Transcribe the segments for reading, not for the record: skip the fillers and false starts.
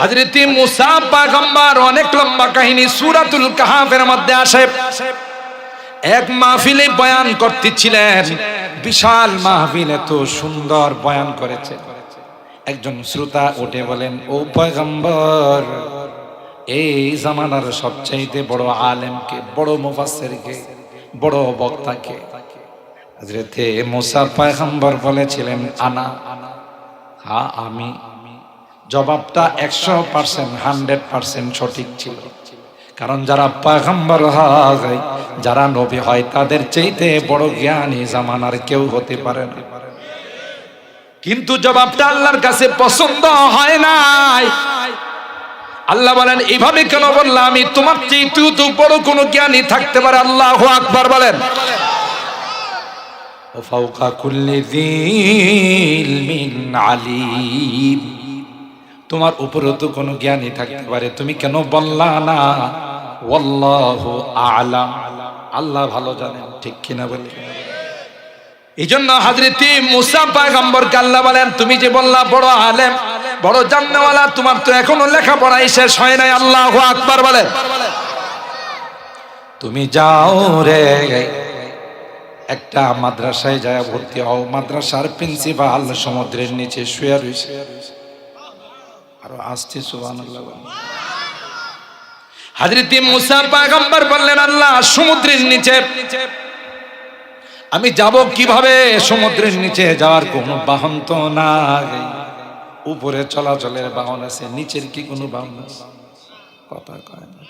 হযরত মুসা পয়গম্বর অনেক লম্বা কাহিনী সূরাতুল কাহফের মধ্যে আসে। এক মাহফিলে বয়ান করতেছিলেন, বিশাল মাহফিল, এত সুন্দর বয়ান করেছে। একজন শ্রোতা উঠে বলেন, ও পয়গম্বর, এই জামানার সবচাইতে বড় আলেমকে, বড় মুফাসসিরকে, বড় বক্তাকে? হযরত মুসা পয়গম্বর বলেছিলেন, আনা, হ্যাঁ আমি। জবাবটা 100%, 100% সঠিক ছিল। কারণ যারা পয়গম্বর হয়, যারা নবী হয়, তাদের চাইতে বড় জ্ঞানী জামানার কেউ হতে পারে না। কিন্তু জবাবটা আল্লাহর কাছে পছন্দ হয় নাই। আল্লাহ বলেন, এইভাবে কেন বললাম? আমি তোমার চাইতে তো বড় কোনো জ্ঞানী থাকতে পারে। আল্লাহু আকবার বলেন। ও ফাওকা কুল্লি যী ইলমিন আলীম, তোমার উপরে তো কোনো জ্ঞানী থাকতে পারে, তুমি কেন বললা না ওয়াল্লাহু আ'লাম? আল্লাহ ভালো জানেন, ঠিক কিনা বলি? এই জন্য হযরত মুসা পয়গম্বরকে আল্লাহ বলেন, তুমি যে বললা বড় আলেম, বড় জান্নাওয়ালা, তোমার তো এখনো লেখাপড়াই শেষ হয় নাই। আল্লাহু আকবার বলেন। তুমি যাও রে, একটা মাদ্রাসায় যায় ভর্তি হও। মাদ্রাসার প্রিন্সিপাল সমুদ্রের নিচে শুয়ে রয়েছে। আরো আসছে সুবহানাল্লাহ। হযরত মুসা পয়গম্বর বললেন, আল্লাহ, সমুদ্রের নিচে আমি যাব কিভাবে? সমুদ্রের নিচে যাওয়ার কোনো বাহন তো নাই। উপরে চলাচলের বাহন আছে, নিচের কি কোনো বাহন আছে? কথা কয় না।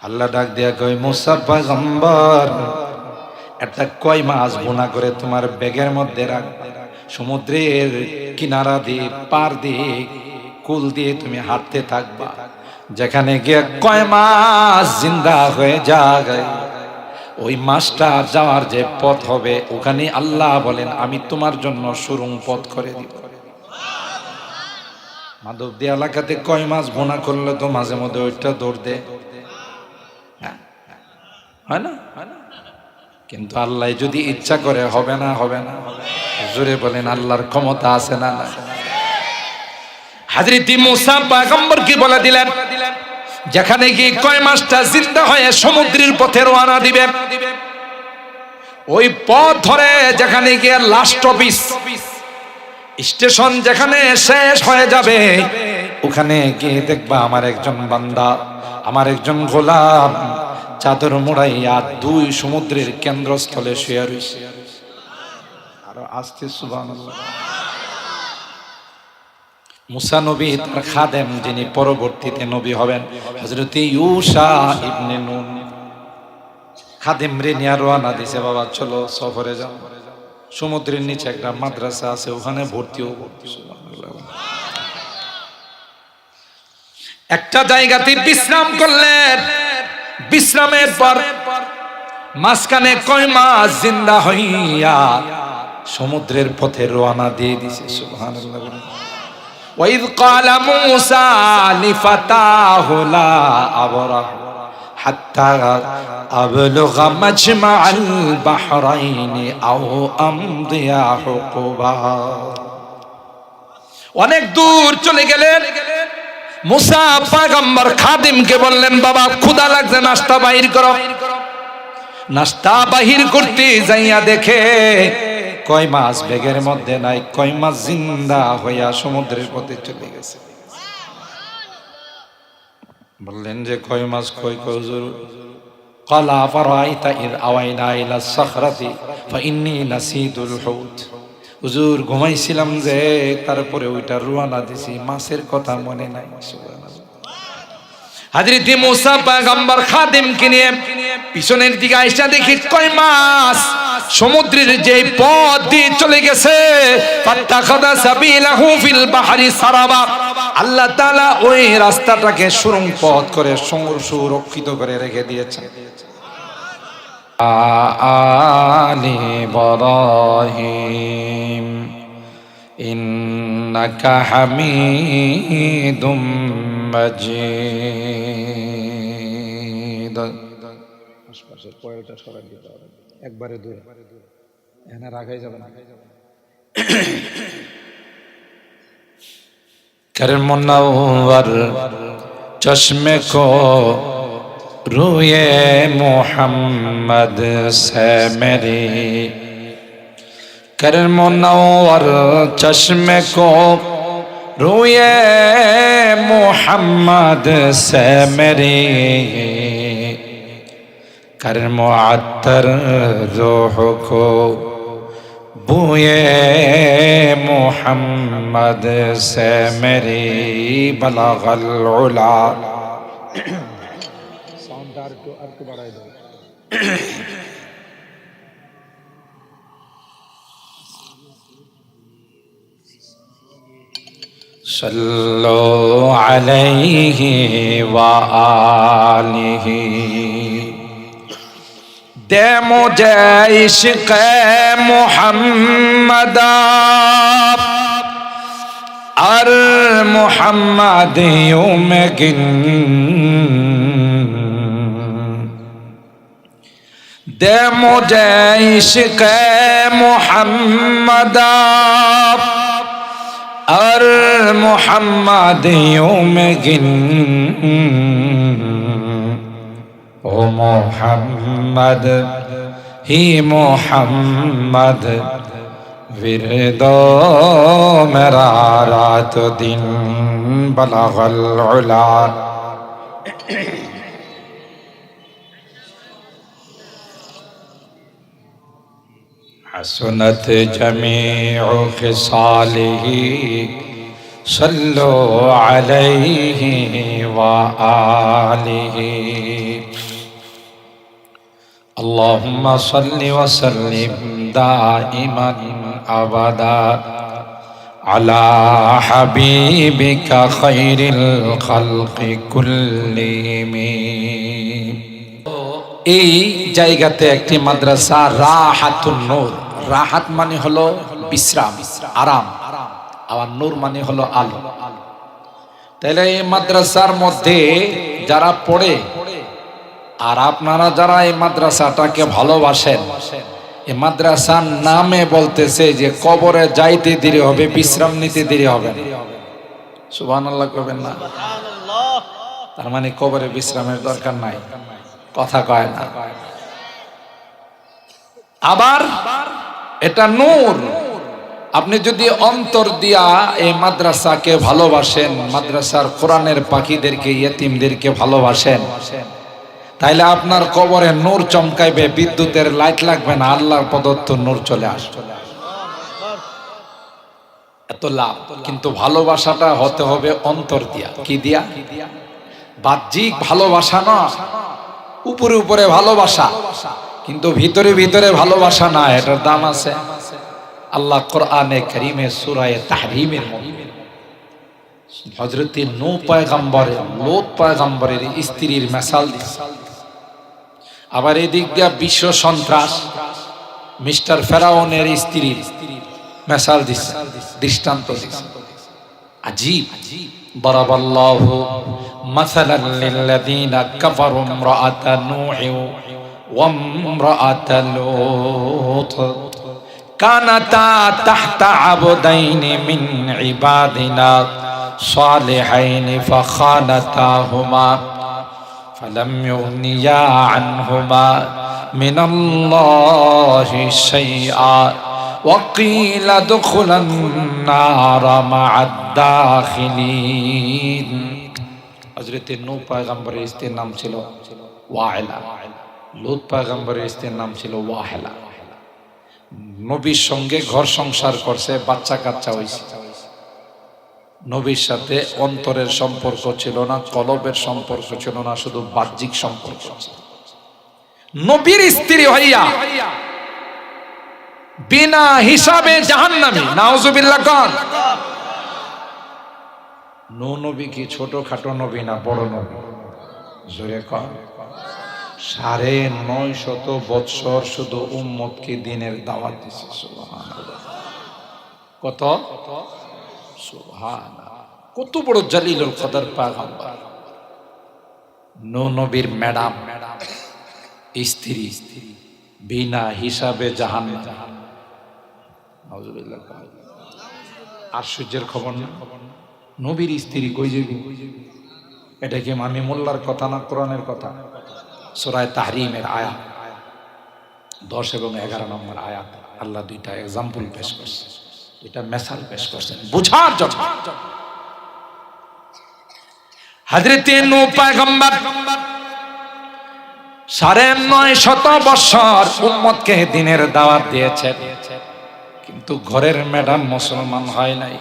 আল্লাহ ডাক দিয়া কয়, মুসা পয়গম্বর, একটা কই মাছ ভুনা করে তোমার ব্যাগের মধ্যে রাখ। সমুদ্রের কিনারা দিয়ে, পার দিয়ে, কুল দিয়ে তুমি হাঁটতে থাকবা। যেখানে গিয়ে কয় মাছ জিন্দা হয়ে যায়, ওই মাছটা যাওয়ার যে পথ হবে, ওখানে আল্লাহ বলেন, আমি তোমার জন্য সুরুং পথ করে দিব। মাধবদী এলাকাতে কয় মাছ ভুনা করলে তো মাঝে মধ্যে ওইটা দৌড় দে, হয় না? কিন্তু আল্লাহ যদি ইচ্ছা করে, হবে না? হবে না? জোরে বলেন, আল্লাহর ক্ষমতা আছে না? না। হযরত মুসা পয়গম্বর কি বলে দিলেন, যেখানে গিয়ে কয় মাছটা জিন্দা হয়ে সমুদ্রের পথে রওনা দিবে, ওই পথ ধরে যেখানে গিয়ে লাস্ট অফিস স্টেশন যেখানে শেষ হয়ে যাবে, ওখানে গিয়ে দেখবা আমার একজন বান্দা, আমার একজন গোলাম চাদর মোড়াইয়া দুই সমুদ্রের কেন্দ্রস্থলে শুয়ে রয়েছে। আরো আসতে সুবহানাল্লাহ। মুসা নবী তার খাদেম, যিনি পরবর্তীতে নবী হবেন, হযরত ইউশা ইবনে নুন, খাদেম রে নিয়ে রওনা দিছে, বাবা চলো সফরে যাও। সমুদ্রের নিচে একটা মাদ্রাসা আছে, ওখানে ভর্তি হবো। একটা জায়গাতে বিশ্রাম করলেন। বিশ্রামের পর মাঝখানে কয় মাছ জিন্দা হইয়া সমুদ্রের পথে রওনা দিয়ে দিছে। সুবহানাল্লাহ। ওয়াইদ ক্বালা মূসা লিফাতাহু লা আবরাহ হাত্তা আবলুগা মাজমাআল বাহরাইনি আও আমদিয়া হুকুবা। অনেক দূর চলে গেলেন। মুসা পয়গম্বর খাদিমকে বললেন, বাবা ক্ষুধা লাগছে, নাস্তা বাহির করো। নাস্তা বাহির করতে যাইয়া দেখে কয় মাছ ব্যাগের মধ্যে নাই, কয় মাছ জিন্দা হইয়া সমুদ্রের পথে চলে গেছে। বললেন যে কয় মাছ? কই কই হুজুর? ক্বালা ফারাআইতা ইয আওয়াইনা ইলা সাখরাতি ফাইন্নী নাসিতুল হুত। হুজুর, ঘুমাইছিলাম যে, তারপরে ওইটা রওনা দিছি, মাছের কথা মনে নাই। সুবহানাল্লাহ। হযরত মুসা পয়গম্বর খাদিমকে নিয়ে পিছনের দিকে আইসা দেখি কয় মাছ সমুদ্রের যে পথ দিয়ে চলে গেছে। ফাত্তাখাযা সাবিলাহু ফিল বাহরি সারাবা। আল্লাহ তাআলা ওই রাস্তাটাকে সুড়ঙ্গ পথ করে সুরক্ষিত করে রেখে দিয়েছেন। আলি ইব্রাহিম ইন্নাকা হামিদুম মাজিদ। আশপাশের পয়েলটা সরাই দিতে হবে, একবারে দূরে, এখানে রাখাই যাবে না। कर मुनव्वर चश्मे को रूए मोहम्मद से मेरी, कर मुनव्वर चश्मे को रूए मोहम्मद से मेरी, कर मुअत्तर रूह को बूए मोहम्मद से मेरी, बलगल उला। सल्लो अलैहि व आलिहि, दे मुझे इश्क़ मुहम्मद और मुहम्मदियों में गिन, दे मुझे इश्क़ मुहम्मद और मुहम्मदियों में गिन, ओ मोहम्मद ही मोहम्मद विरदो मेरा रात दिन, बलगल उला। हसनत जमीउ खिसालिही सल्लो अलैहि व आलिहि, अल्लाहुम्मा सल्लि व सल्लिम दाइमन अबदा अला हबीबिका खैरिल खल्क़ि कुल्लिहिम। এই জায়গাতে একটি মাদ্রাসা রাহাতুন নূর, রাহাত মানে হলো বিশ্রাম, আরাম, আর নূর মানে হলো আলো। তাহলে এই মাদ্রাসার মধ্যে যারা পড়ে আর আপনারা যারা এই মাদ্রাসাটাকে ভালোবাসেন, এই মাদ্রাসার নামে বলতেছে যে কবরে যাইতে দেরি হবে, বিশ্রাম নিতে দেরি হবে না। সুবহানাল্লাহ করবেন না? তার মানে কবরে বিশ্রামের দরকার নাই, কথা কয় না। আবার এটা নূর, আপনি যদি অন্তর দিয়া এই মাদ্রাসাকে ভালোবাসেন, মাদ্রাসার কোরআনের পাখিদেরকে, ইয়েতিমদেরকে ভালোবাসেন, তাইলে আপনার কবরে নূর চমকাইবে, বিদ্যুতের লাইট লাগবে না, আল্লাহর প্রদত্ত নূর চলে আসবে। এত লাভ। কিন্তু ভালোবাসাটা হতে হবে অন্তর দিয়া। কি দিয়া? বাহ্যিক ভালোবাসা না, উপরে উপরে ভালোবাসা, কিন্তু ভিতরে ভিতরে ভালোবাসা না, এটার দাম আছে। আল্লাহ কোরআনে কারীমে সূরা তাহরীমের মধ্যে হযরত নূহ পয়গম্বর লূত পয়গম্বরের স্ত্রীর মিসাল দিয়েছে। আবার এদিক দিয়া বিশ্ব সন্ত্রাস মিস্টার ফেরাউনের স্ত্রীর মিসাল দিয়েছে, দৃষ্টান্ত দিয়েছে। আজীব। বরাবাল্লাহু মাসালান লিল্লাযীনা কাফারু ইমরাআতা নূহ ওয়া ইমরাআতা লূত কানাতা তাহতা আবদাইনি মিন ইবাদিনা সালিহাইনি ফাখানাতাহুমা ফালাম ইউগনিয়া আনহুমা মিনাল্লাহি শাইআ وقيل ادخلا النار مع الداخلين। হযরত নূহ পয়গম্বরের স্ত্রীর নাম ছিল ওয়াইলা, লূত পয়গম্বরের স্ত্রীর নাম ছিল ওয়াহেলা। নবীর সঙ্গে ঘর সংসার করছে, বাচ্চা কাচ্চা হইছে। নবীর সাথে অন্তরের সম্পর্ক ছিল না, কলবের সম্পর্ক ছিল না, শুধু বাহ্যিক সম্পর্ক। নবীর স্ত্রী হইয়া বিনা হিসাবে জাহান্নামী, নাউজুবিল্লাহ। কোন নূহ নবী কি ছোটখাটো নবী না বড় নবী? জোরে কোন। ৯৫০ বৎসর শুধু উম্মতকে দ্বীনের দাওয়াত দিয়েছে। সুবহানাল্লাহ। কত? সুবহানাল্লাহ। কত বড় জালিলুল কদর পয়গম্বর। নূহ নবীর ম্যাডাম স্ত্রী বিনা হিসাবে জাহান্নাম। নাউজুবিল্লাহ। আর সূর্যের খবর না, নবীর স্ত্রী কই যাবি? এটা কি আমি মোল্লার কথা না কোরআনের কথা? সূরা তাহরিমের আয়াত 10 এবং 11 নম্বর আয়াত আল্লাহ দুইটা এক্সাম্পল পেশ করছে, এটা মেসাল পেশ করছেন বুঝার জন্য। হযরতে নূহ পয়গম্বর ৯৫০ বছর উম্মতকে দ্বীনের দাওয়াত দিয়েছেন, কিন্তু ঘরের ম্যাডাম মুসলমান হয় নাই,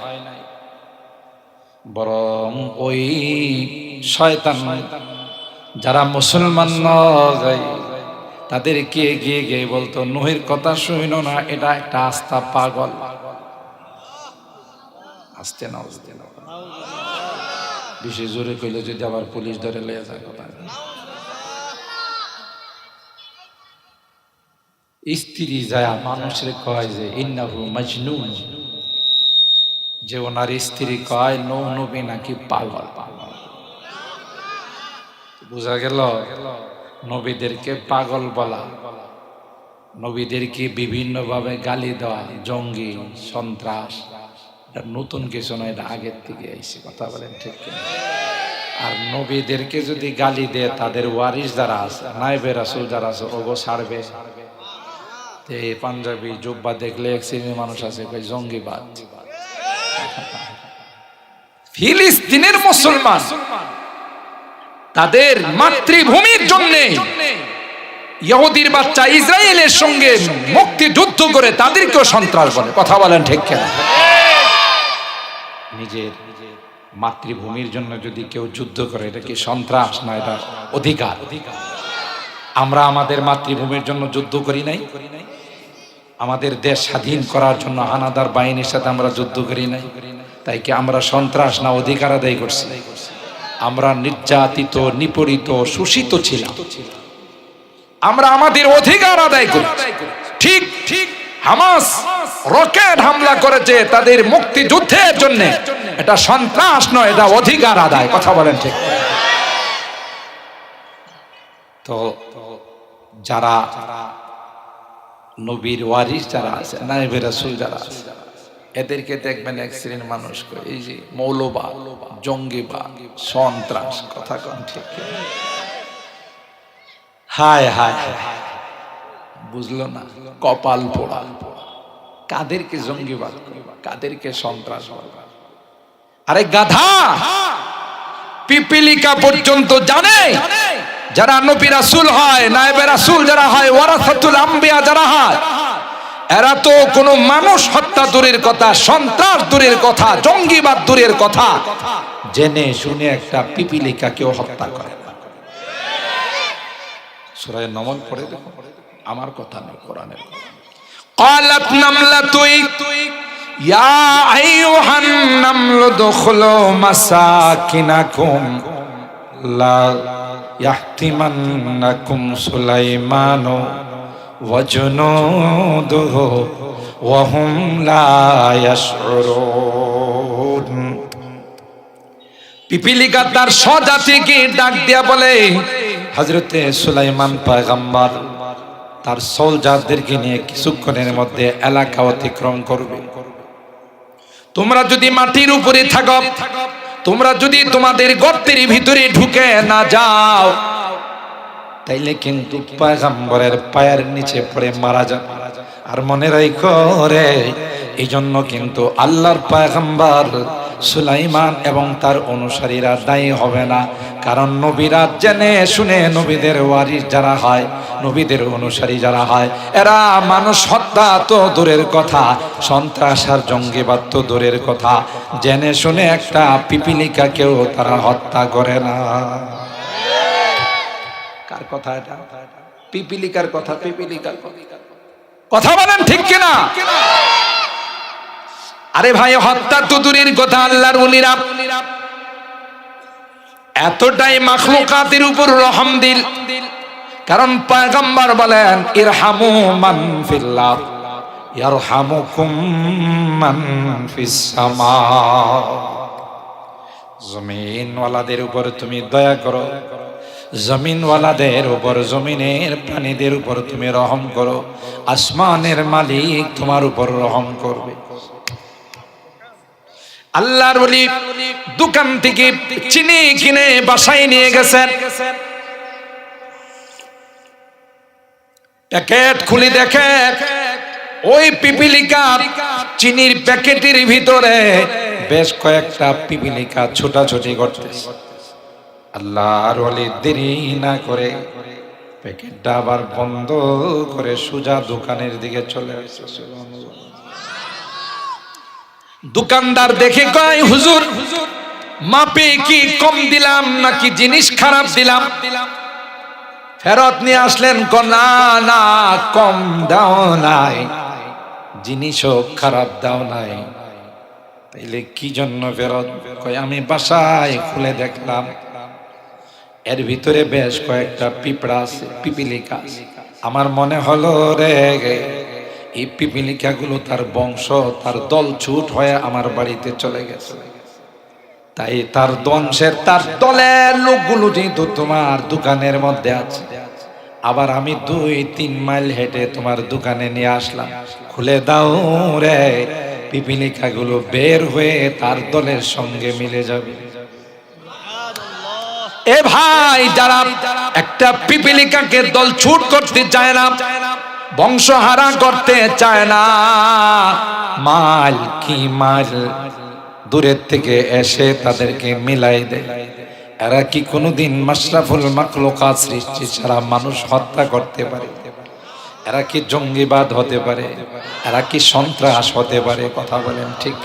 বরং ওই শয়তান যারা মুসলমান নয় তাদেরকে গিয়ে গিয়ে বলতো নূহের কথা শুইনো না, এটা একটা আস্থা পাগল। আস্তে না বেশি জোরে কইলে যদি আবার পুলিশ ধরে লয়ে যায় কথা। স্ত্রী যায় মানুষের কয় যে ইন্নাহু মাজনুন, যে ওনার স্ত্রী কয় নূহ নবী নাকি পাগল। বুঝা গেল নবীদেরকে পাগল বলা, নবীদেরকে বিভিন্ন ভাবে গালি দেওয়া, জঙ্গি সন্ত্রাস, এটা নতুন কিছু নয়, এটা আগের থেকে আইছে। কথা বলেন ঠিক কিনা? আর নবীদেরকে যদি গালি দেয় তাদের ওয়ারিস যারা আছে, নায়েবে রাসূল যারা আছে, ওগো ছাড়বে। এই পাঞ্জাবি জুব্বা দেখলে এক শ্রেণীর মানুষ আছে কই জঙ্গিবাদ। ফিলিস্তিনের মুসলমান তাদের মাতৃভূমির জন্য ইহুদির বাচ্চা ইসরায়েলের সঙ্গে মুক্তিযুদ্ধ করে তাদেরকেও সন্ত্রাস বলে। কথা বলেন ঠিক কিনা? নিজের মাতৃভূমির জন্য যদি কেউ যুদ্ধ করে এটা কি সন্ত্রাস না? এটা অধিকার। আমরা আমাদের মাতৃভূমির জন্য যুদ্ধ করি নাই? আমাদের দেশ স্বাধীন করার জন্য হানাদার বাহিনীর সাথে আমরা যুদ্ধ করি নাই? তাই কি আমরা সন্ত্রাস না অধিকার আদায় করছি? আমরা নির্যাতিত, নিপীড়িত, শোষিত ছিলাম, আমরা আমাদের অধিকার আদায় করি। ঠিক ঠিক হামাস রকেট হামলা করেছে তাদের মুক্তিযুদ্ধের জন্য, এটা সন্ত্রাস নয়, এটা অধিকার আদায়। কথা বলেন ঠিক? তো যারা নবীর ওয়ারিস যারা আছে, নায়েবে রাসূল যারা আছে, এদেরকে দেখবেন এক শ্রেণীর মানুষ এই যে মৌলবাদ, জঙ্গিবাদ, সন্ত্রাস। কথা কন ঠিক? হায় হায় বুঝলো না, কপাল পোড়া। কাদেরকে জঙ্গিবাদ করবা, কাদেরকে সন্ত্রাস করবা? আরে গাধা, পিপিলিকা পর্যন্ত জানে যারা নবী রাসূল হয়, নায়েবে রাসূল যারা হয়, ওয়ারাসাতুল আম্বিয়া যারা হয়, এরা তো কোনো মানুষ হত্যা দূরের কথা, সন্ত্রাস দূরের কথা, জঙ্গিবাদ দূরের কথা, জেনে শুনে একটা পিপিলিকাকেও হত্যা করে না। সূরা নমল পড়ে দেখো, আমার কথা নয়, কোরআনের কথা। ক্বালাত নামলাতুই ইয়া আইয়ুহান নামলু দুখুলু মাসাকিনাকুম লা ইয়াহতিমান্নাকুম সুলাইমানু ওয়া জুনুদুহু ওয়া হুম লা ইয়াশউরুন। পিপিলিকা তার স্বজাতিকে ডাক দিয়া বলে, হযরতে সুলাইমান পয়গম্বর তার সোলজারদেরকে নিয়ে কিছুক্ষণের মধ্যে এলাকা অতিক্রম করবে। তোমরা যদি মাটির উপরে থাকো, তোমরা যদি তোমাদের গর্তের ভিতরে ঢুকে না যাও, তাইলে কিন্তু পয়গম্বরের পায়ের নিচে পড়ে মারা যাবে। আর মনে রাখো রে, এই জন্য কিন্তু আল্লাহর পয়গম্বর সুলাইমান এবং তার অনুসারীরা দায়ী হবে না, কারণ নবীরা জেনে শুনে নবীদের ওয়ারিস যারা হয়, নবীদের অনুসারী যারা হয়, এরা মানুষ হত্যা তো দূরের কথা, সন্ত্রাস আর জঙ্গিবাদ তো দূরের কথা, জেনে শুনে একটা পিপিলিকাকেও তারা হত্যা করে না। কার কথা এটা? পিপিলিকার কথা। পিপিলিকার কথা বলেন ঠিক কিনা? আরে ভাই, হত্যা তো দূরের কথা, আল্লাহর ওলিরা এতটাই মাখলুকাতের উপর রহম দিল, কারণ পয়গম্বর বলেন ইরহামু মান ফিল্লাহ ইয়ারহামুকুম মান ফিস সামা। জমিনওয়ালাদের উপর তুমি দয়া করো, জমিনওয়ালাদের উপর, জমিনের প্রাণীদের উপর তুমি রহম করো, আসমানের মালিক তোমার উপর রহম করবে। আল্লাহর ওলি দোকান থেকে চিনি কিনে বাসায় নিয়ে গেছেন। প্যাকেট খুলে দেখে ওই পিপিলিকা চিনির প্যাকেটের ভিতরে বেশ কয়েকটা পিপিলিকা ছোটাছুটি করতেছে। আল্লাহর ওলি দেরি না করে প্যাকেটটা আবার বন্ধ করে সোজা দোকানের দিকে চলে আসছে। দোকানদার দেখে কয়, হুজুর মাপে কি কম দিলাম নাকি জিনিস খারাপ দিলাম? ফেরত নিয়ে আসলেন। না না, কম দাও নাই, জিনিসও খারাপ দাও নাই। তাইলে কি জন্য ফেরত? কয়, আমি বাসায় খুলে দেখলাম এর ভিতরে বেশ কয়েকটা পিঁপড়া আছে, পিপিলিকা আছে। আমার মনে হলো রে এই পিপিলিকা গুলো তার বংশ, তার দল ছুট হয়ে আমার বাড়িতে চলে গেছে। তাই তার বংশের, তার দলের লোকগুলো যেহেতু তোমার দোকানের মধ্যে আছে, আবার আমি 2-3 মাইল হেঁটে তোমার দোকানে নিয়ে আসলাম। খুলে দাও রে, পিপিলিকা গুলো বের হয়ে তার দলের সঙ্গে মিলে যাবে। এ ভাই, যারা একটা পিপিলিকাকে দল ছুট করতে চায় না, বংশহারা করতে চায় না, মাল কি মাল দূরের থেকে এসে তাদেরকে মিলাই দেয়। এরা কি কোনোদিন মাশরাফুল মাখলুকাত সৃষ্টি ছাড়া মানুষ হত্যা করতে পারে? এরা কি জঙ্গিবাদ হতে পারে? এরা কি সন্ত্রাস হতে পারে? কথা বলেন ঠিক?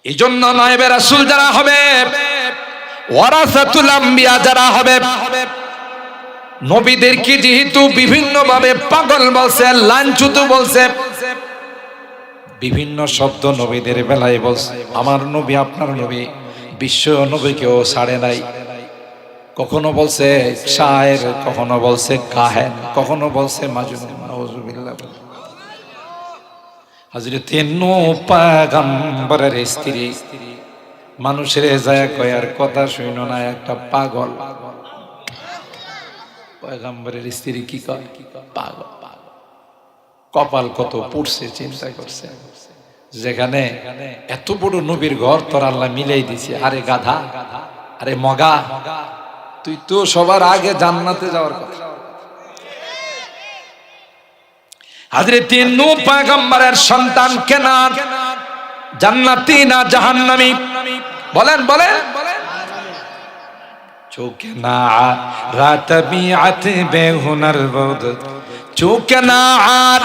এই জন্য নায়েবে রাসূল যারা হবে, ওয়ারাসাতুল আম্বিয়া যারা হবে, নবীদেরকে যেহেতু বিভিন্ন ভাবে পাগল বলছে, লাঞ্ছিত বলছে, বিভিন্ন শব্দ নবীদের বেলায় বলছে। আমার নবী, আপনার নবী বিশ্ব নবীকেও ছাড়ে নাই। কখনো বলছে শায়ের, কখনো বলছে কাহেন, কখনো বলছে মাজনুন। নাউযুবিল্লাহ। হযরত নূহ পয়গম্বরের স্ত্রী মানুষের যায় কয়ার কথা শুনো না, একটা পাগল। পয়গম্বরের স্ত্রী কি কয়? পাগল। কপাল কত পুড়ছে চিন্তা করছে। যেখানে এত বড় নবীর ঘর তোর আল্লাহ মিলাই দিছে। আরে গাধা, আরে মগা, তুই তো সবার আগে জান্নাতে যাওয়ার কথা। হযরত নূহ পয়গম্বরের সন্তান কেনান জান্নাতি না জাহান্নামী? বলেন বলেন। চোখে না রাত বিআত বেহুনার বদ, চোখে না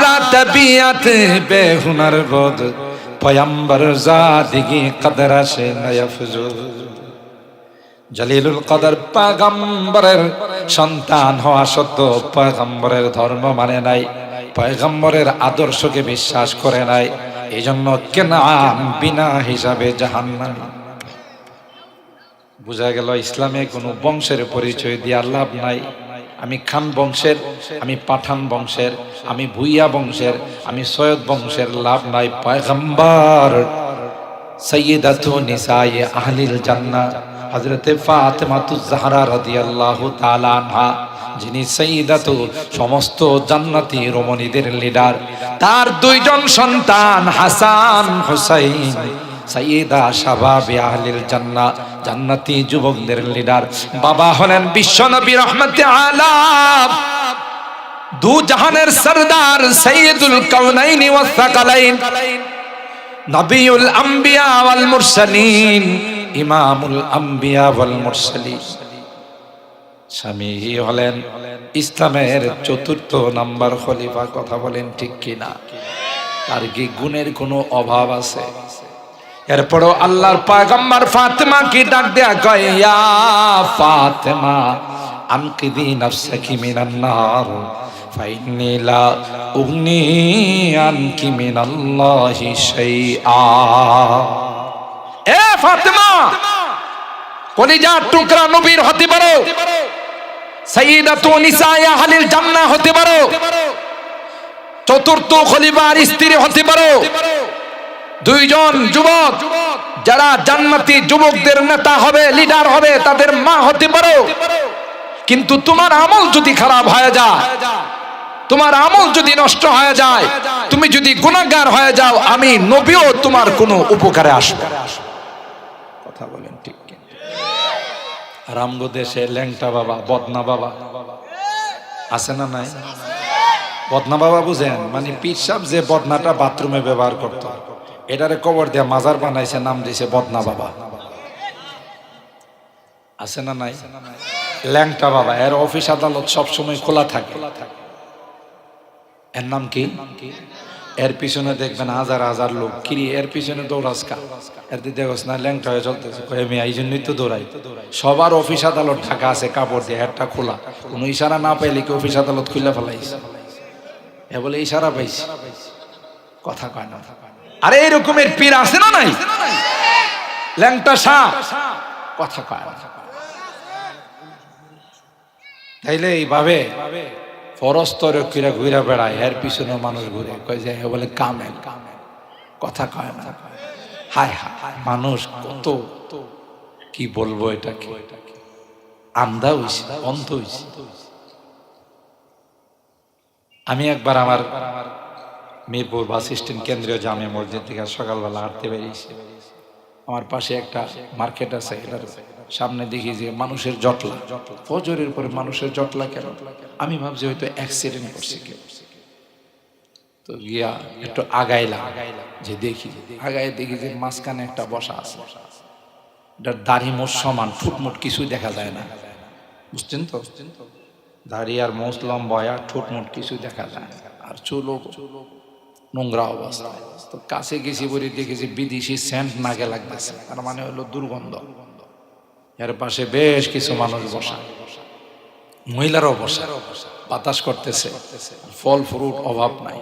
রাত বিআত বেহুনার বদ, পয়গম্বর জাদিগি কদর সে নয়ফজুল। জলিলুল কদর পয়গম্বরের সন্তান হওয়া সত্ত্বেও পয়গম্বরের ধর্ম মানে নাই, পয়গম্বরের আদর্শকে বিশ্বাস করে নাই। এই জন্য কেনান বিনা হিসাবে জাহান্নামী। বোঝা গেল ইসলামে কোনো বংশের পরিচয় দিয়ে লাভ নাই। আমি খান বংশের, আমি পাঠান বংশের, আমি ভুইয়া বংশের, আমি সৈয়দ বংশের, লাভ নাই। পয়গম্বর সাইয়্যিদাতু নিসায়ে আহলিল জান্নাহ হযরতে ফাতেমাতুজ জাহরা রাদিয়াল্লাহু তাআলা আনহা, যিনি সাইয়্যিদাতু সমস্ত জান্নাতি রমণীদের লিডার, তার 2 জন সন্তান হাসান হুসাইন সাইয়্যিদা শাবাবে আহলিল জান্নাহ, জান্নাতি যুবকদের লিডার। বাবা হলেন বিশ্বনবী রহমতে আলাম, 2 জাহানের সরদার, সাইয়্যিদুল কাউনাইন ওয়াস সাকালাইন, নবিউল আম্বিয়া ওয়াল মুরসালিন, ইমামুল আম্বিয়া ওয়াল মুরসালিন। স্বামী হলেন ইসলামের 4র্থ নাম্বার খলিফা। কথা বলেন ঠিক কিনা? তার কি গুণের কোনো অভাব আছে? এরপরও আল্লাহর পয়গম্বর ফাতেমা কি ডাক দেয়া কয়, ইয়া ফাতেমা আনকিদি নাফসাকি মিনান নার ফাইন্নী লা উগনি আনকি মিনাল্লাহি শাইআ। এ ফাতেমা, কলিজার টুকরা নবীর হতে পারো, সাইয়্যিদাতু নিসায়ে আহলিল জান্নাহ হতে পারো, 4র্থ খলিফার স্ত্রী হতে পারো, 2 জন যুবক যারা জান্নাতি যুবকদের নেতা হবে, লিডার হবে, তাদের মা হতে পারো। কিন্তু তোমার আমল যদি খারাপ হয়ে যায়, তোমার আমল যদি নষ্ট হয়ে যায়, তুমি যদি গুনাহগার হয়ে যাও, আমি নবীও তোমার কোনো উপকারে আসবে। কথা বলেন ঠিক কি? রামগো দেশে ল্যাংটা বাবা, বদনা বাবা আছে না নাই? বদনা বাবা বুঝেন, মানে পীর সাহেব যে বদনাটা বাথরুমে ব্যবহার করত, এটারে কবর দিয়ে মাজার বানাইছে, নাম দিয়েছে বদনা বাবা। আছে না নাই? ল্যাংটা বাবা, এর অফিস আদালত সবসময় খোলা থাকে। এর নাম কি? এর পিছনে দেখবেন হাজার হাজার লোক, কিরি এর পিছনে দৌড়াস কা? এর দিকে দেখোস না ল্যাংটা হয়ে চলতেছে, আমি এই জন্যই তো দৌড়াই। সবার অফিস আদালত ঢাকা আছে কাপড় দিয়ে, একটা খোলা, কোনো ইশারা না পাইলে কি অফিস আদালত খুলে ফেলাইছে? এ বলে ইশারা পাইছি, কথা কয় না। আরে এরকমের পীর আছে না নাই? ল্যাংটা শাহ, কথা কয় না। তাইলে এইভাবে ফরস্তরক্ষীরা ঘুরে বেড়ায়, এর পিছনে মানুষ ঘুরে, কয় যে বলে কামেল, কথা কয় না। হায় হায়, মানুষ কত কি বলবো, এটা কি আন্ধা হইছে, অন্ধ হইছে। আমি একবার আমার মিরপুর বাস স্ট্যান্ড কেন্দ্রীয় জামে মসজিদ থেকে সকালবেলা হাঁটতে বেরিয়েছি। আমার পাশে একটা মার্কেট আছে, এটার সামনে দেখি যে মানুষের জটলা, ফজরের পরে মানুষের জটলা কেন? আমি ভাবছি হয়তো অ্যাক্সিডেন্ট করছে কেউ। তো গিয়া একটু আগাইলাম, যে দেখি, আগায় দেখি যে মাঝখানে একটা বসা আছে, এটার দাড়ি মোট সমান, ঠুটমুট কিছুই দেখা যায় না, বুঝছেন তো? দাড়ি আর মোষ লম্বা, আর ঠোঁটমুট কিছুই দেখা যায় না, আর চুলও নোংরা অবস্থা। তো কাছে গেছি বলে দেখেছি বিদেশি সেন্ট নাকে লাগতেছে, তার মানে হলো দুর্গন্ধ। এর পাশে বেশ কিছু মানুষ বসা, মহিলারাও বসা, বাতাস করতেছে, ফল ফ্রুট অভাব নাই।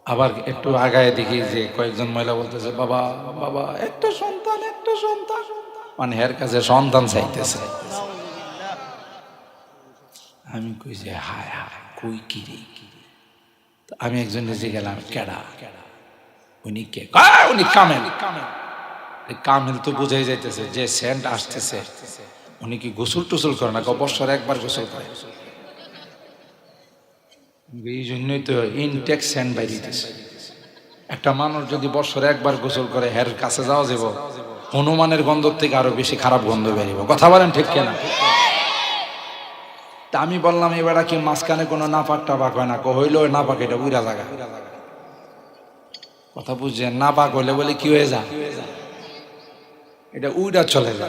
আবার একটু আগায় দেখি যে কয়েকজন মহিলা বলতেছে, বাবা বাবা একটা সন্তান, একটা সন্তান, মানে এর কাছে সন্তান চাইতেছে। আমি কই যে হায় হায়, কই কি রে? আমি একজন নিজে গেলাম, কেডা? উনি কে? উনি কামেল। কামেল তো বুঝাই যাইতেছে যে সেন্ট আসতেছে, উনি কি গোসল টোসল করে না? বছরে একবার গোসল করে, এই জন্যই তো ইনটেক সেন্ট বাইরিতেছে। একটা মানুষ যদি বছরে একবার গোসল করে, হের কাছে যাওয়া যাব, হনুমানের গন্ধ থেকে আরো বেশি খারাপ গন্ধ বেরিয়ে। কথা বলেন ঠিক কেনা? তা আমি বললাম, এবার কি মাঝখানে কোনো নাপাক টাপাক হয় না? হইল নাপাক, এটা উইরা জায়গা। কথা বুঝছেন? নাপাক হইলে বলে কি হয়ে যা, এটা উইরা চলে যা।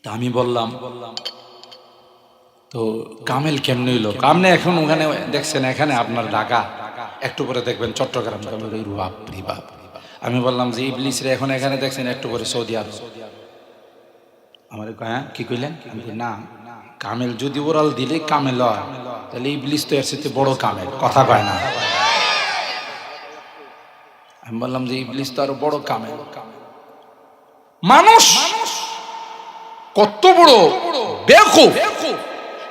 তা আমি বললাম, তো কামেল কেমনে হইলো? কামনে এখন ওখানে দেখছেন, এখানে আপনার ঢাকা, একটু পরে দেখবেন চট্টগ্রাম। আমি বললাম যে ইবলিস রে এখন এখানে দেখছেন, একটু পরে সৌদি আরব। আমার হ্যাঁ কি কইলেন? না, কামেল যদি ওরাল দিলে কামেল হয়, তাহলে ইবলিস তো এর সাথে বড় কামেল। কথা কয় না? আমি বললাম যে ইবলিস তো আরো বড় কামেল। মানুষ কত বড় বেকুফ,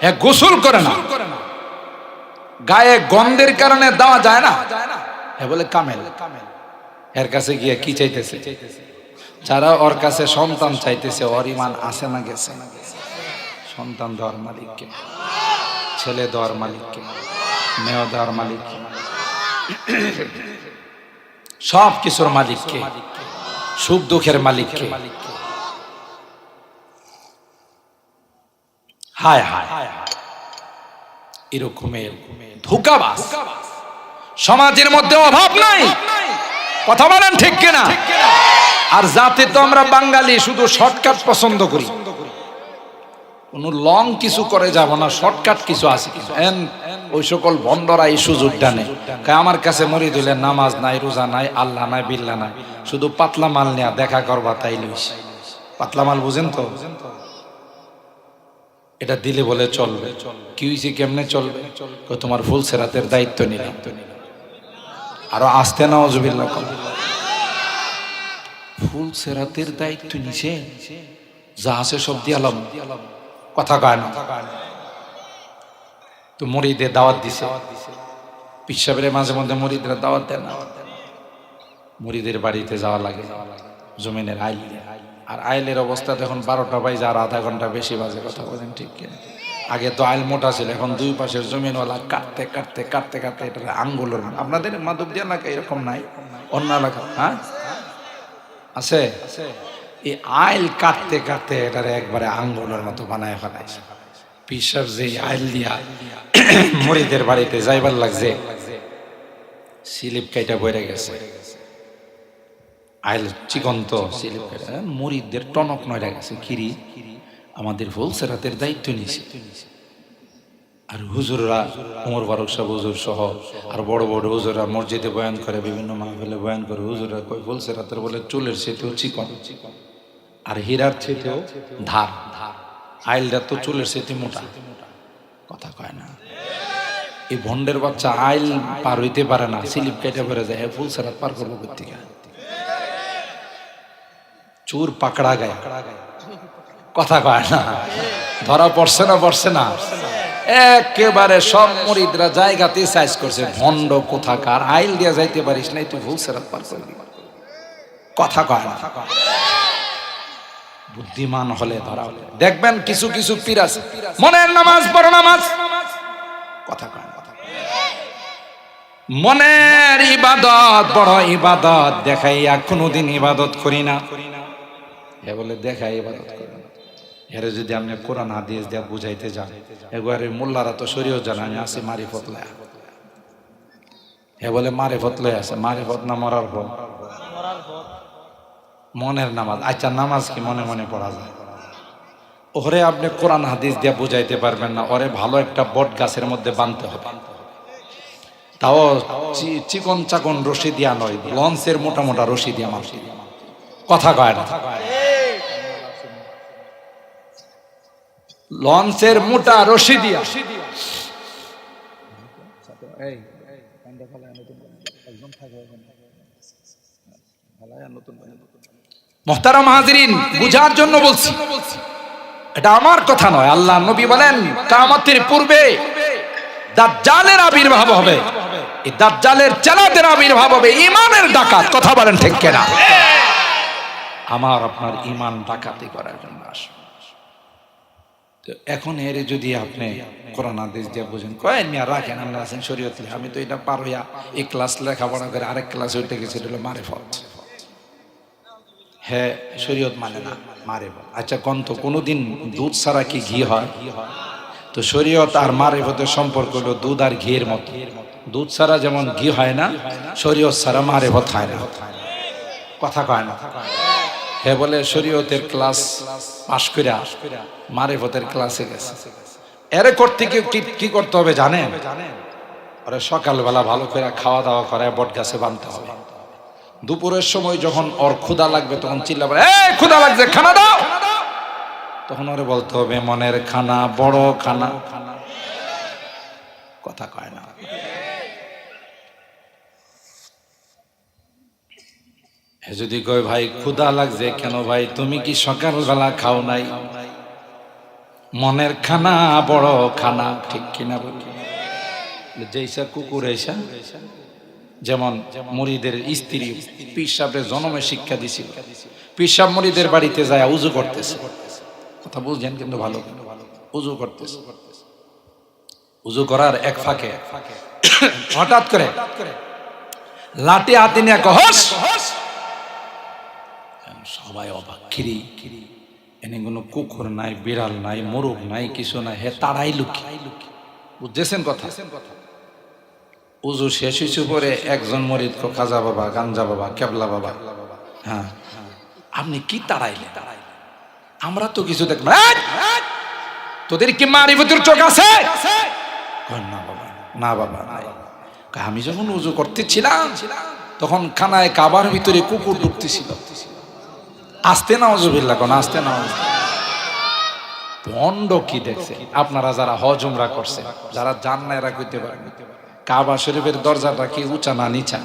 হ্যাঁ গোসল করে না, গায়ে গন্ধের কারণে দেওয়া যায় না, হ্যাঁ বলে কামেল। এর কাছে গিয়ে কি চাইতেছে? যারা ওর কাছে সন্তান চাইতেছে, ওর ইমান আছে না গেছে? সন্তান দেওয়ার মালিককে, ছেলে দেওয়ার মালিককে, মেয়ে দেওয়ার মালিককে, সব কিছুর মালিককে, সুখ দুঃখের মালিককে। হায় হায়, এরকমের ধোঁকাবাজ সমাজের মধ্যে অভাব নাই। কথা বলেন ঠিক কিনা? আর যাতে তো আমরা বাঙালি শুধু শর্টকাট পছন্দ করি, কোন লং কিছু করে যাব না, শর্টকাট কিছু আছে। ওই সকল ভণ্ডরা এই সুযোগটা নেই, আমার কাছে মরি দিলে নামাজ নাই, রোজা নাই, আল্লাহ নাই, বিল্লাহ নাই, শুধু পাতলা মাল নিয়ে দেখা করবা, তাই লইস। পাতলা মাল বুঝেন তো? এটা দিলে বলে চলবে। কি হয়েছে, কেমনে চলবে? তোমার ফুল সেরাতের দায়িত্ব নিলাম। আরো আসতে না অজুবিল্লাহ, ফুল সেরাতের দায়িত্ব নিছে, যা আছে সব দিয়ালাম। কথা কয় না? তো মুরিদের দাওয়াত দিছে, পিসাবের মাঝে মধ্যে মুরিদরা দাওয়াত দেয় না, মুরিদের বাড়িতে যাওয়া লাগে, জমিনের আইল দিয়ে। আর আইলের অবস্থা তখন 12টা বাজে আর আধা ঘন্টা বেশি বাজে, কথা বলেন ঠিক কিনা? আগে তো আইল মোটা ছিল, এখন দুই পাশের জমিনওয়ালা কাটতে কাটতে কাটতে কাটতে এটা আঙ্গুলের। আপনাদের মাধবদী এলাকা এরকম নাই? অন্য এলাকা হ্যাঁ আছে? এই আইল কাটতে কাটতে এটারে একবারে আঙ্গুলের মতো বানায় ফেলাইছে। পিসাব যে আইল দিয়া মুরিদের বাড়িতে যাইবার লাগছে, স্লিপ কাইটা বইরে গেছে। আইল চিকন্ত স্লিপ কাইটা মুরিদদের টনক নড়ে গেছে। কিরি আমাদের ফুলসেরাতের দায়িত্ব নিছে, আর হুজুররা ওমর ফারুক সাহেব হুজুর সহ আর বড় বড় হুজুররা মসজিদে বয়ান করে, বিভিন্ন মাহফিলে বয়ান করে। হুজুররা কই ফুলসেরাতের বলে চুলের চেয়েও চিকন আর হীরার চেয়েও ধার, আইলটা তো চুলের চেয়ে মোটা, কথা কয় না। এই ভন্ডের বাচ্চা আইল পার হইতে পারে না, স্লিপ কেটে পড়ে যায়। ফুলসেরাত পার করবো কোথেকে? চুর পাকড়া গায়ে, কথা কয় না। ধরা পড়ছে না? পড়ছে না? একেবারে সব মুরিদরা জায়গাতে সাইজ করছে। ভন্ড কোথাকার, আইল দিয়া যাইতে পারিস নাই তুই ফুলসেরাত পার করবি, কথা কয় না। বুদ্ধিমান হলে ধরা হলে দেখবেন কিছু কিছু পীর আছে মনের নামাজ বড় নামাজ, কথা কয় না। মনের ইবাদত বড় ইবাদত, দেখাইয়া কোনোদিন ইবাদত করি না। এ বলে দেখাই ইবাদত করি না। এরে যদি আপনি কোরআন হাদিস দিয়া বুঝাইতে যান, একবারে মোল্লারা তো শরীয়ত জানে, আমি আছি মারিফত লয়া। এ বলে মারিফত লয়া আছে, মারিফত না মরার পর মনের নামাজ। আচ্ছা নামাজ কি মনে মনে পড়া যায়? ওরে আপনি কোরআন হাদিস দিয়া বুঝাইতে পারবেন না। ওরে ভালো একটা বট গাছের মধ্যে বাঁধতে হবে, তাও চিকন চাকন রশি দিয়া নয়, লঞ্চের মোটা মোটা রশি দিয়া মারছি, কথা কয় না। লঞ্চের মোটা রশি দিয়া মুহতারাম হাজিরিন, বুঝার জন্য বলছি, এটা আমার কথা নয়। আল্লাহ নবী বলেন কিয়ামতের পূর্বে দাজ্জালের আবির্ভাব হবে। এই দাজ্জালের চেলাদের আবির্ভাব হবে ঈমানের ডাকাত, কথা বলেন ঠিক কিনা? আমার আপনার ঈমান ডাকাতি করার জন্য আসে। তো এখন এর যদি আপনি কোরআন হাদিস দিয়ে বুঝেন, কয়েন মিয়া রাখেন, আমরা আছেন শরীয়ত। আমি তো এটা পার হইয়া এই ক্লাস লেখাপড়া করে আরেক ক্লাসে উঠে গেছিল মারিফত। হ্যাঁ শরীয়ত মানে না, মারিফত। আচ্ছা কন্ত কোনোদিন দুধ ছাড়া কি ঘি হয়? তো শরীয়ত আর মারিফতের সম্পর্ক হলো দুধ আর ঘিয়ের মতো। দুধ ছাড়া যেমন ঘি হয় না, শরীয়ত ছাড়া মারিফত হয় না, কথা কয় না। হে বলে শরীয়তের ক্লাস পাশ করে মারিফতের ক্লাসে গেছে। এরে করতে কি করতে হবে জানেন? আরে সকালবেলা ভালো করে খাওয়া দাওয়া করে বট গাছে বাঁধতে হবে। দুপুরের সময় যখন ওর ক্ষুধা লাগবে তখন চিল্লাবে, এই ক্ষুধা লাগছে খানা দাও। তখন ওরে বলতে হবে মনের খানা বড় খানা, কথা কয় না। যদি কয় ভাই ক্ষুধা লাগছে কেন ভাই, তুমি কি সকালবেলা খাও নাই? মনের খানা বড় খানা, ঠিক কিনা বলি? যেইসা কুকুর এসা, যেমন মুরিদের স্ত্রী পীর সাহেবের জন্মে শিক্ষা দিছিল, পীর সাহেব মুরিদের বাড়িতে যায় উজু করতেছে, কথা বুঝছেন কিন্তু ভালো, উজু করতেছে। উজু করার এক ফাঁকে হঠাৎ করে লাঠি হাতে নিয়ে কহস, সবাই অবাক, খিরি এনে কোনো কুকুর নাই, বিড়াল নাই, মোরগ নাই, কিছু নাই, হে তারাই লুকি, বুঝছেন কথা? উজু শেষ হইছে পরে একজন মরিদ কো, খাজা বাবা, গাঞ্জা বাবা, কেবলা বাবা, হ্যাঁ আপনি কি তাড়াইলে? আমরা তো কিছু দেখব না। তোদের কি মারিফতের চোখ আছে? না বাবা, না বাবা নাই। আমি যখন উজু করতেছিলাম তখন খানায় কাবার ভিতরে কুকুর ঢুকতেছিল। আসতে না ওজুবিল্লাহ কোন, আসতে না। পন্ড কি দেখছে? আপনারা যারা হজ উমরা করছে, যারা জান না, এরা কইতে পারেন কাবা শরীফের দরজাটা কি উঁচা না নিচা?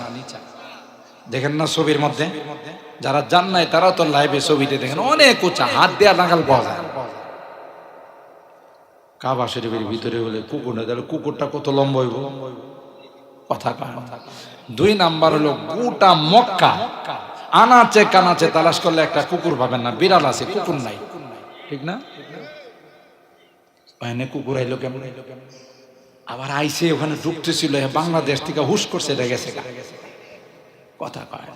দেখেন না ছবির মধ্যে? যারা জান নাই তারা তো লাইভে ছবিতে দেখেন অনেক উঁচা, হাত দেওয়া নাগাল পাওয়া যায়। কাবা শরীফের ভিতরে হলে কুকুর না, তাহলে কুকুরটা কত লম্বা হইব? কথা কয়। দুই নাম্বার হলো গোটা মক্কা আনাচে কানাচে তালাশ করলে একটা কুকুর পাবেন না, বিড়াল আছে কুকুর নাই, ঠিক না? ওখানে কুকুর আইলো কেমন? আবার আইসে ওখানে ঢুকতেছিল, বাংলাদেশ থেকে হুশ করছে, এটা গেছে কথা কয়।